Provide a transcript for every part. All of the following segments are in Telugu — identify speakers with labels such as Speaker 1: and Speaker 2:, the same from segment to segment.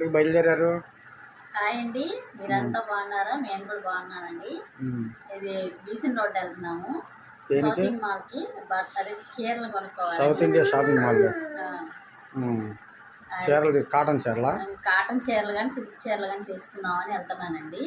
Speaker 1: ఎక్కడికి బయలుదేరారు?
Speaker 2: హాయ్ అండి, మీరంతా బాగున్నారా? మేము కూడా బాగున్నామండి. ఇది బీసన్ రోడ్ వెళ్తున్నాము. షాపింగ్ మాల్ కి అదే చీరలు కొనుక్కోవాలి.
Speaker 1: South India shopping mall. చీరలు కాటన్ చీరలా?
Speaker 2: కాటన్ చీరలు కానీ సిల్క్ చీరలు కానీ తీసుకుందామని వెళ్తున్నానండి.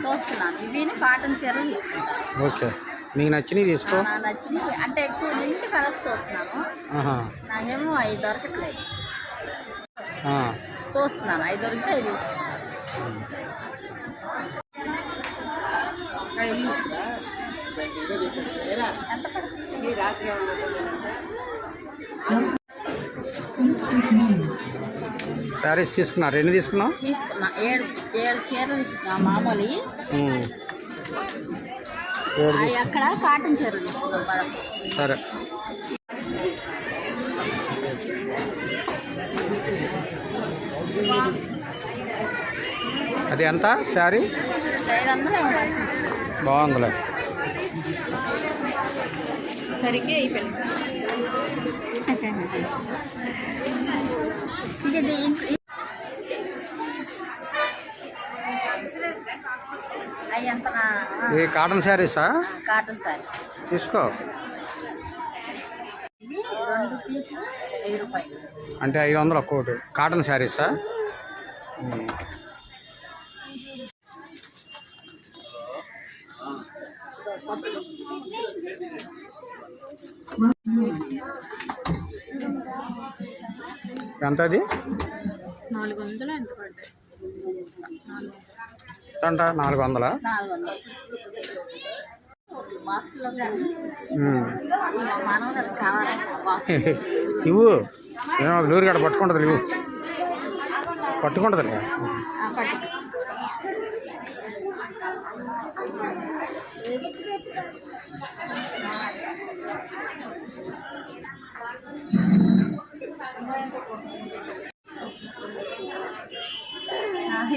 Speaker 2: చూస్తున్నాను, ఇవి కాటన్ చీరలు తీసుకుంటాను.
Speaker 1: ఓకే, నీకు నచ్చినవి తీసుకో.
Speaker 2: నచ్చినవి అంటే ఎక్కువ లిమిట్ కలర్స్ చూస్తున్నాను. నాకేమో అవి దొరకట్లేదు, చూస్తున్నాను. అవి దొరికితే అవి ఎంత పడుతుంది?
Speaker 1: శారీస్ తీసుకున్నారు? ఎన్ని తీసుకున్నావు?
Speaker 2: తీసుకున్నా 7 చీరలు తీసుకున్నా. మామూలు అక్కడ కాటన్ చీరలు తీసుకున్నాం.
Speaker 1: సరే, అది ఎంత శారీ?
Speaker 2: 500.
Speaker 1: బాగుందిలే.
Speaker 2: సరిగ్గా అయిపోయింది.
Speaker 1: ఇది కాటన్ శారీసా?
Speaker 2: కాటన్ శారీ
Speaker 1: తీసుకో.
Speaker 2: 2 పీసులు 1000 రూపాయలు
Speaker 1: అంటే 500 ఒక్కోటి. కాటన్ శారీసా? ఎంత అది?
Speaker 2: 400 ఎంత పడ్డాయి?
Speaker 1: 400. ఇవ్వు, లూరి గడ పట్టుకుంటుంది. ఇవ్వు, పట్టుకుంటుంది.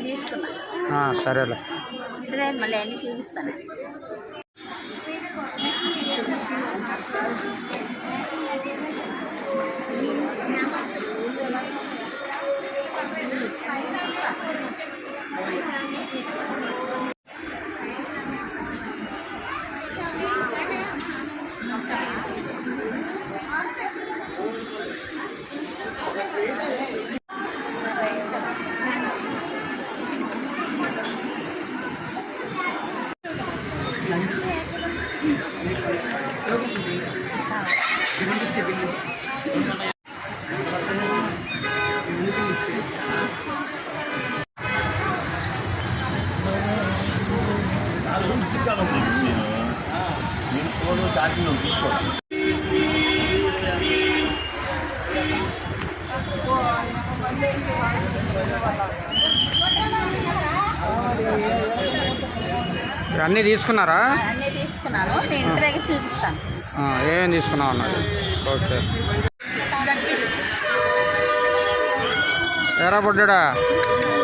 Speaker 2: తీసుకున్నా.
Speaker 1: సరేలే,
Speaker 2: మళ్ళీ అన్నీ చూపిస్తాను.
Speaker 1: అన్నీ తీసుకున్నారా?
Speaker 2: అన్నీ తీసుకున్నాను. నేను ఇంటి చూపిస్తాను
Speaker 1: ఏమేమి తీసుకున్నావు అన్నది. ఓకే, ఎరా పొడ్డా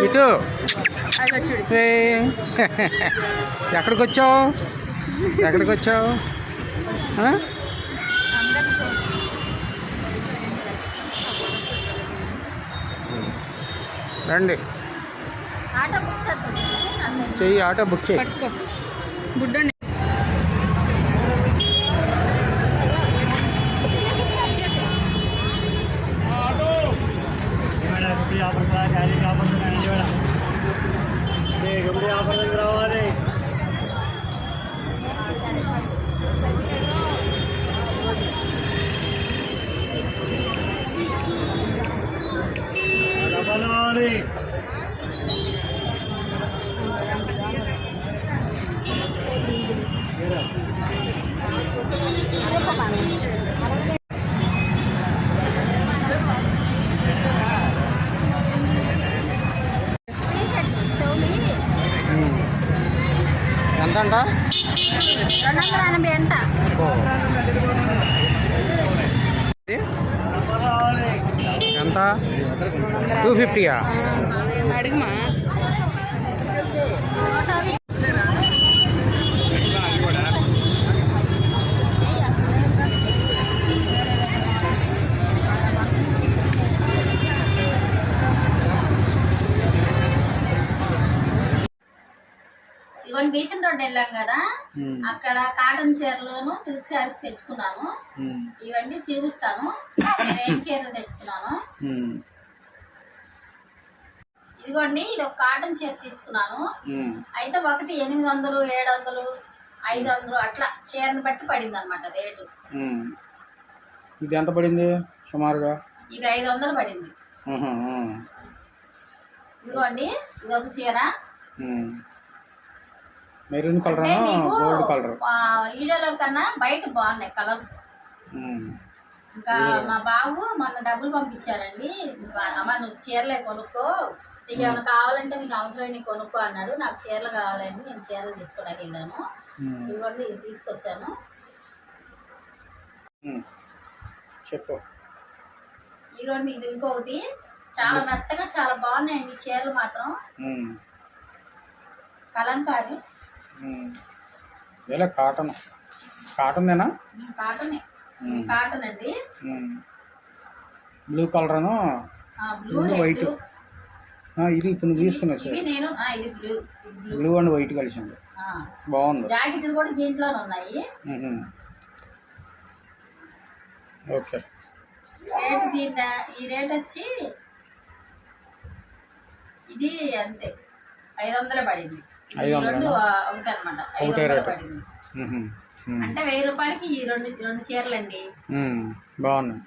Speaker 1: ఇటు. ఎక్కడికి వచ్చావు? రండి, చెయ్యి. ఆటో బుక్ చేయి.
Speaker 2: బుడ్డండి. 280 అంట.
Speaker 1: ఎంత 250యా?
Speaker 2: అడుగుమా. ఇవన్నీ బీసెన్ రోడ్ వెళ్ళాం కదా, అక్కడ కాటన్ చీరలోను సిల్క్ శారీస్ తెచ్చుకున్నాను. ఇవన్నీ చూపిస్తాను నేనేం చీరలు తెచ్చుకున్నాను. ఇదిగోండి, ఇది ఒక కాటన్ చీర తీసుకున్నాను. అయితే ఒకటి 800, 700, 500 అట్లా చీరను బట్టి పడింది అనమాట రేటు.
Speaker 1: ఇది ఎంత పడింది సుమారుగా?
Speaker 2: ఇది 500 పడింది. ఇదిగోండి, ఇది ఒక చీర.
Speaker 1: Maroon colour, gold colour.
Speaker 2: వీడియోలో కన్నా బయట బాగున్నాయి కలర్స్. ఇంకా మా బాబు మొన్న డబ్బులు పంపించారండి. అమ్మ నువ్వు చీరలే కొనుక్కో, నీకు ఏమైనా కావాలంటే నీకు అవసరం నీకు కొనుక్కో అన్నాడు. నాకు చీరలు కావాలని నేను చీరలు తీసుకోవడానికి వెళ్ళాను. ఇదిగోండి, ఇది తీసుకొచ్చాను.
Speaker 1: చెప్పు.
Speaker 2: ఇదిగోండి, ఇది ఇంకొకటి చాలా మెత్తగా చాలా బాగున్నాయండి చీరలు మాత్రం. కలంకారీ
Speaker 1: కాటన్. కాటన్దేనా?
Speaker 2: కాటన్ అండి.
Speaker 1: Blue colour,
Speaker 2: blue
Speaker 1: white. ఇది ఇప్పుడు నువ్వు తీసుకున్నా సార్.
Speaker 2: నేను ఇది
Speaker 1: బ్లూ అండ్ వైట్ కలిసింది, బాగుంది.
Speaker 2: జాకెట్లు కూడా దీంట్లోనే ఉన్నాయి.
Speaker 1: ఓకే.
Speaker 2: రేట్ ఈ రేట్ వచ్చి ఇది అంతే 500 పడింది. 2 ఒకటి అనమాట, 500 పడింది. అంటే 1000 రూపాయలకి ఈ రెండు చీరలు అండి.
Speaker 1: బాగున్నాయి.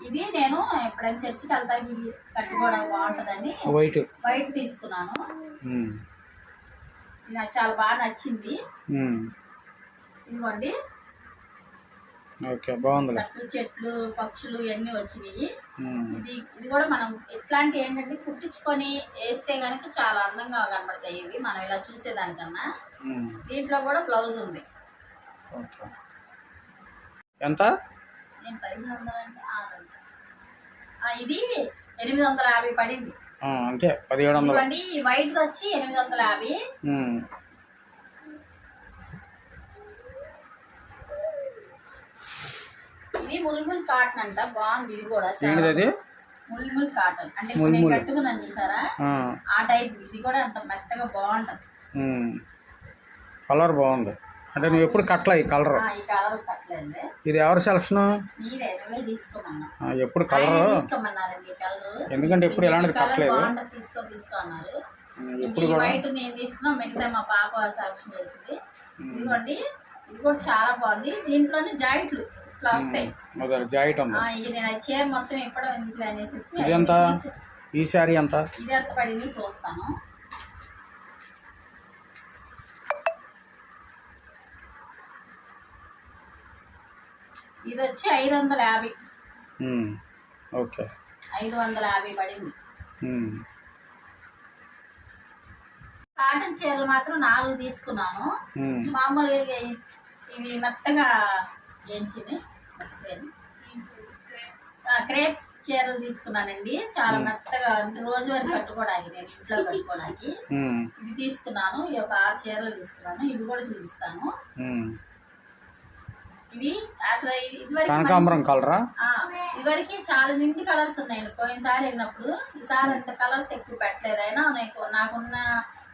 Speaker 2: ఇది నేను ఎప్పుడైనా చర్చికి వెళ్తాకి ఇది కట్టుకోవడం బాగుంటుందని వైట్ తీసుకున్నాను. ఇది నాకు చాలా బాగా నచ్చింది. ఇదిగోండి, చెట్లు పక్షులు ఇవన్నీ వచ్చినాయి. ఇది కూడా మనం ఇట్లాంటి ఏంటంటే కుట్టించుకొని వేస్తే కనుక చాలా అందంగా కనబడతాయి ఇవి, మనం ఇలా చూసేదానికన్నా. దీంట్లో కూడా బ్లౌజ్ ఉంది.
Speaker 1: ఎంత?
Speaker 2: నేను 1500 అంటే 600. ఇది 850 పడింది.
Speaker 1: అంటే 1700.
Speaker 2: వైట్ వచ్చి 850. ఇది ముల్ముల్ కాటన్ అంట, బాగుంది. ఇది కూడా ముల్ముల్ కాటన్ అంటే నేను కట్టుకున్నాను చూసారా, ఆ టైప్. ఇది కూడా అంత మెత్తగా బాగుంటది.
Speaker 1: కలర్ బాగుంది. అంటే నువ్వు ఎప్పుడు కట్టలే ఈ కలర్?
Speaker 2: ఈ కలర్ కట్టలేదు.
Speaker 1: ఇది ఎవరి సెలక్షన్?
Speaker 2: మీరే తీసుకోమన్నా.
Speaker 1: ఎప్పుడు కలర్
Speaker 2: తీసుకోమన్నారండి కలర్.
Speaker 1: ఎందుకంటే ఎప్పుడు ఎలాంటి కట్టలేదు.
Speaker 2: తీసుకో అన్నారు. వైట్ నేను తీసుకున్నా, మిగతా మా పాప సెలక్షన్ చేసింది. ఇదిగోండి, ఇది కూడా చాలా బాగుంది. దీంట్లోనే జాకెట్లు ఇట్లా వస్తాయి.
Speaker 1: జాకెట్
Speaker 2: నేను చీర మొత్తం ఎప్పడం ఎందుకు అనేసి.
Speaker 1: ఇది ఎంత? ఈ శారీ ఎంత?
Speaker 2: ఇది ఎంత పడింది చూస్తాను. ఇది వచ్చి 550.
Speaker 1: ఓకే,
Speaker 2: 550 పడింది. కాటన్ చీరలు మాత్రం 4 తీసుకున్నాను. మామూలుగా ఇవి మెత్తగా ఏంచింది క్రేప్స్ చీరలు తీసుకున్నానండి. చాలా మెత్తగా అంటే రోజువారీ కట్టుకోవడానికి, నేను ఇంట్లో కట్టుకోవడానికి ఇవి తీసుకున్నాను. ఈ ఒక 6 చీరలు తీసుకున్నాను. ఇవి కూడా చూపిస్తాను. ఇవి అసలు ఇదివరకు చాలా నిండి కలర్స్ ఉన్నాయండి. పోయినసారి వెళ్ళినప్పుడు, ఈసారి అంత కలర్స్ ఎక్కువ పెట్టలేదు. అయినా నాకున్న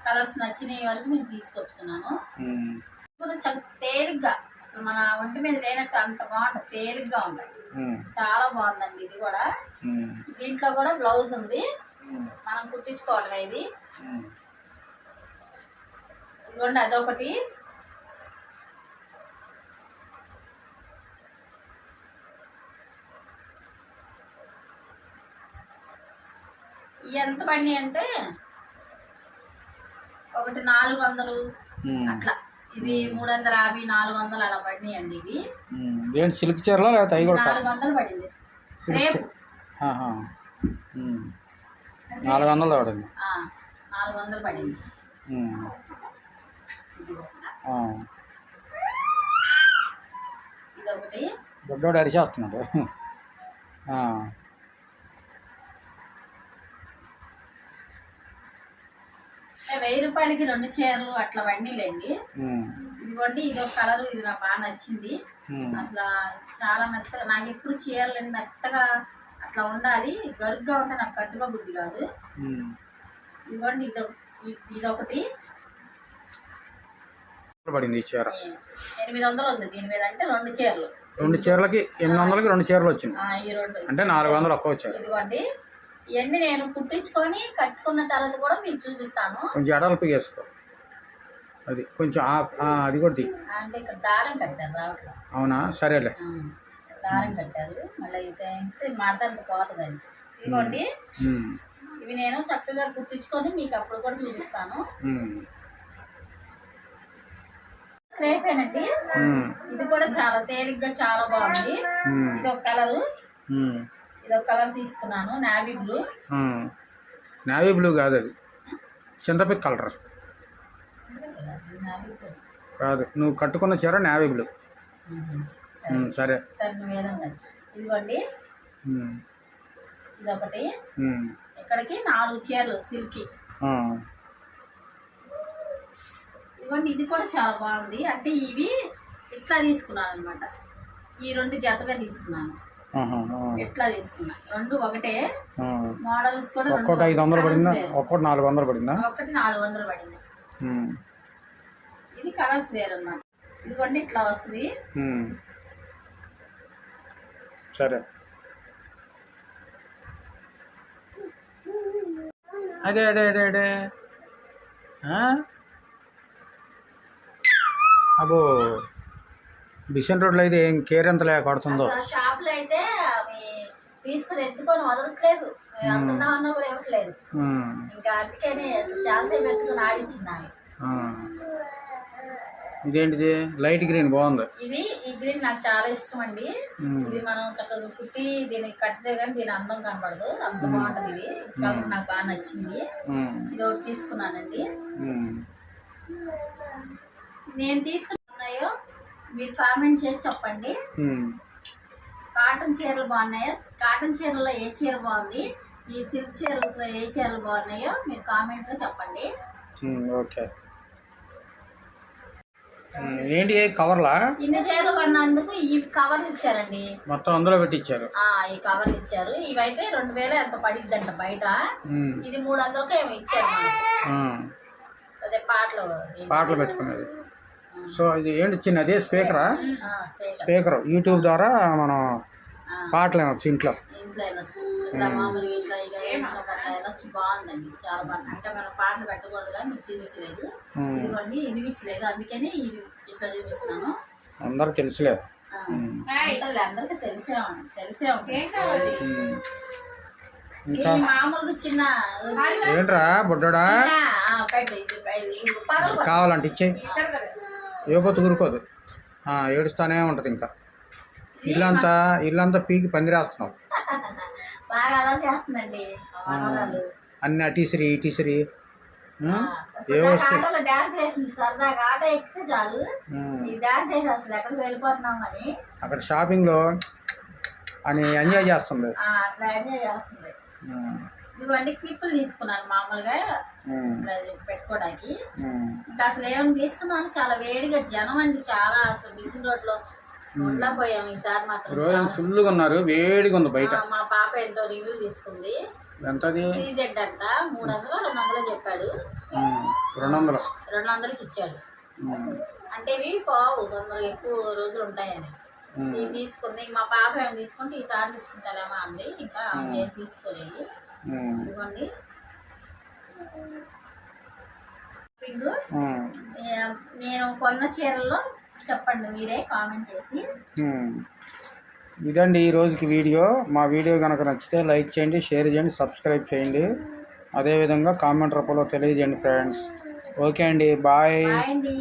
Speaker 2: కలర్స్ నచ్చినవి వరకు నేను తీసుకొచ్చుకున్నాను. కూడా చాలా తేలిగ్గా, అసలు మన ఒంటి మీద లేనట్టు అంత బాగుంటుంది, తేలిగ్గా ఉంటాయి. చాలా బాగుందండి. ఇది కూడా దీంట్లో కూడా బ్లౌజ్ ఉంది, మనం కుట్టించుకోవడమే. ఇది ఇదిగోండి, అదొకటి. ఎంత పడి అంటే ఒకటి 400 అట్లా, ఇది 350, 400 అలా పడినాయండి. ఇవి
Speaker 1: సిల్క్ చీరలో
Speaker 2: 400 పడింది. రేపు
Speaker 1: 400 పడింది.
Speaker 2: 400 పడింది.
Speaker 1: దొడ్డోడు అరిచేస్తున్నాడు.
Speaker 2: 1000 రూపాయలకి 2 చీరలు అట్లా లేండి. ఇదిగోండి, ఇది ఒక కలర్, ఇది నాకు బాగా నచ్చింది. అసలు చాలా మెత్తగా, నాకు ఎప్పుడు చీరలు మెత్తగా అట్లా ఉండాలి, గరుగ్గా ఉంటే నాకు కట్టుగా బుద్ధి కాదు. ఇదిగోండి, ఇదొకటి
Speaker 1: పడింది. చీర
Speaker 2: 800 ఉంది దీని మీద. అంటే 2 చీరలు,
Speaker 1: 2 చీరలకి 800కి 2 చీరలు వచ్చింది.
Speaker 2: ఈ 2
Speaker 1: అంటే 400 ఒక్క వచ్చారు.
Speaker 2: ఇదిగోండి, ఇవన్నీ నేను కుట్టించుకొని కట్టుకున్న తర్వాత కూడా మీకు చూపిస్తాను.
Speaker 1: కొంచెం ఎడల్పు వేసుకో, అది కొంచెం అది కూడా
Speaker 2: అంటే ఇక్కడ దారం కట్టారు రావట్లేదు.
Speaker 1: అవునా, సరేలే.
Speaker 2: దారం కట్టారు, మళ్ళీ అయితే మాట అంత పోతుందండి. ఇదిగోండి, ఇవి నేను చక్కగా కుట్టించుకొని మీకు అప్పుడు కూడా చూపిస్తాను. క్రేపేనండి, ఇది కూడా చాలా తేలిగ్గా చాలా బాగుంది. ఇది ఒక కలరు, ఇది ఒక కలర్ తీసుకున్నాను, నావీ బ్లూ.
Speaker 1: నావీ బ్లూ కాదు, అది చింతపిక్ కలర్ కాదు. నువ్వు కట్టుకున్న చీర నావీ బ్లూ. సరే
Speaker 2: సరే, నువ్వు ఏదన్నా. ఇదిగోండి, ఇదొకటి. ఇక్కడికి 4 చీరలు సిల్క్. ఇదిగోండి, ఇది కూడా చాలా బాగుంది. అంటే ఇవి ఇట్లా తీసుకున్నాను అనమాట, ఈ 2 జతగా తీసుకున్నాను. ఎట్లా తీసుకున్నా, 2 ఒకటే మోడల్స్ కూడా.
Speaker 1: ఒక్కటి 500 పడిందా, ఒక్కటి 400 పడిందా?
Speaker 2: ఒకటి 400 పడింది. ఇది కలర్స్ వేరు అన్నమాట. ఇదిగోండి, ఇట్లా వస్తుంది.
Speaker 1: సరే, అదే అదే అదే అదే అబ్బో, బిషన్ రోడ్లో అయితే ఏం కేర్ ఎంత లేక కొడుతుందో.
Speaker 2: షాప్ లో అయితే అవి తీసుకుని ఎత్తుకొని వదలట్లేదు, అందున్నామన్నా కూడా ఇవ్వట్లేదు. ఇంకా అందుకని చాలాసేపు ఎత్తుకొని ఆడించింది ఆమె.
Speaker 1: ఇదేంటిది, లైట్ గ్రీన్ బాగుంది.
Speaker 2: ఇది ఈ గ్రీన్ నాకు చాలా ఇష్టం అండి. ఇది మనం చక్కగా కుట్టి దీనికి కట్టితే కానీ దీని అందం కనపడదు, అంత బాగుంటది. ఇది కలర్ నాకు బాగా నచ్చింది. ఇది ఒకటి తీసుకున్నానండి. నేను తీసుకున్నాయో మీరు కామెంట్ చేసి చెప్పండి. కాటన్ చీరలు బాగున్నాయో, కాటన్ చీరలో ఏ చీర బాగుంది, ఈ సిల్క్ చీరలో ఏ చీరలు బాగున్నాయో మీరు కామెంట్లో చెప్పండి.
Speaker 1: ఓకే. ఏంటి కవర్లా?
Speaker 2: ఇన్ని చీరలు కొన్నందుకు ఈ కవర్లు ఇచ్చారండి,
Speaker 1: మొత్తం అందులో పెట్టించారు.
Speaker 2: ఈ కవర్లు ఇచ్చారు. ఇవైతే 2000 ఎంత పడిద్దంట బయట. ఇది 300కి ఏమో ఇచ్చారు. అదే పాటలు
Speaker 1: పెట్టుకునేది. సో ఇది ఏంటి చిన్న, అదే స్పీకరా? స్పీకర్ యూట్యూబ్ ద్వారా మనం పాటలు వినొచ్చు, ఇంట్లో
Speaker 2: వినొచ్చు. ఇట్లా మామూలుగా ఇట్లా ఇక వినొచ్చు. బాగుందండి, చాలా బాగుంది. అంటే మనం పాటలు పెట్టకూడదు కానీ మీకు చూపించలేదు. ఇదిగోండి, వినిపించలేదు, అందుకని ఇది ఇట్లా చూపిస్తున్నాను.
Speaker 1: అందరూ తెలుసులేదు,
Speaker 2: అందరికి తెలిసే ఉంటాయి. మామూలుగా చిన్న
Speaker 1: ఏంట్రా బుడ్డోడా, కావాలంటే ఇచ్చే, ఏపోతే ఊరుకోదు, ఏడుస్తానే ఉంటుంది. ఇంకా ఇల్లంతా పీకి పందిరేస్తున్నావు. అన్ని అటీసిరి ఇటీసిరి ఏ వస్తుంది.
Speaker 2: డాన్స్ చేసింది సరదాగా, ఆటో ఎక్కితే చాలు డాన్స్ చేసేస్తుంది. ఎక్కడికి వెళ్ళిపోతున్నాం అని
Speaker 1: అక్కడ షాపింగ్ లో అని ఎంజాయ్ చేస్తుంది,
Speaker 2: అట్లా ఎంజాయ్ చేస్తుంది. ఇదిగోండి, క్లిప్పులు తీసుకున్నాను మామూలుగా పెట్టుకోవడానికి. ఇంకా అసలు ఏమైనా తీసుకున్నాను, చాలా వేడిగా జనం అండి, చాలా అసలు బిసిన్ రోడ్లో ఉండపోయాము ఈసారి మాత్రం.
Speaker 1: ఫుల్గా ఉన్నారు, వేడిగా ఉంది బయట.
Speaker 2: మా పాప ఎంతో రివ్యూ తీసుకుంది.
Speaker 1: ఎంతది?
Speaker 2: సీజెడ్ అంట, 300 200 చెప్పాడు. 200కి ఇచ్చాడు. అంటే ఇవి పోవు, తొందరగా ఎక్కువ రోజులు ఉంటాయని ఇవి తీసుకుంది. మా పాప ఏమైనా తీసుకుంటే ఈసారి తీసుకుంటారేమో అంది, ఇంకా ఏం తీసుకోలేదు. ఇదిగోండి, నేను కొన్న చీరల్లో చెప్పండి మీరే కామెంట్ చేసి.
Speaker 1: ఇదండి ఈ రోజుకి వీడియో. మా వీడియో కనుక నచ్చితే లైక్ చేయండి, షేర్ చేయండి, సబ్స్క్రైబ్ చేయండి. అదేవిధంగా కామెంట్ రూపంలో తెలియజేయండి ఫ్రెండ్స్. ఓకే అండి, బాయ్.
Speaker 2: అండి.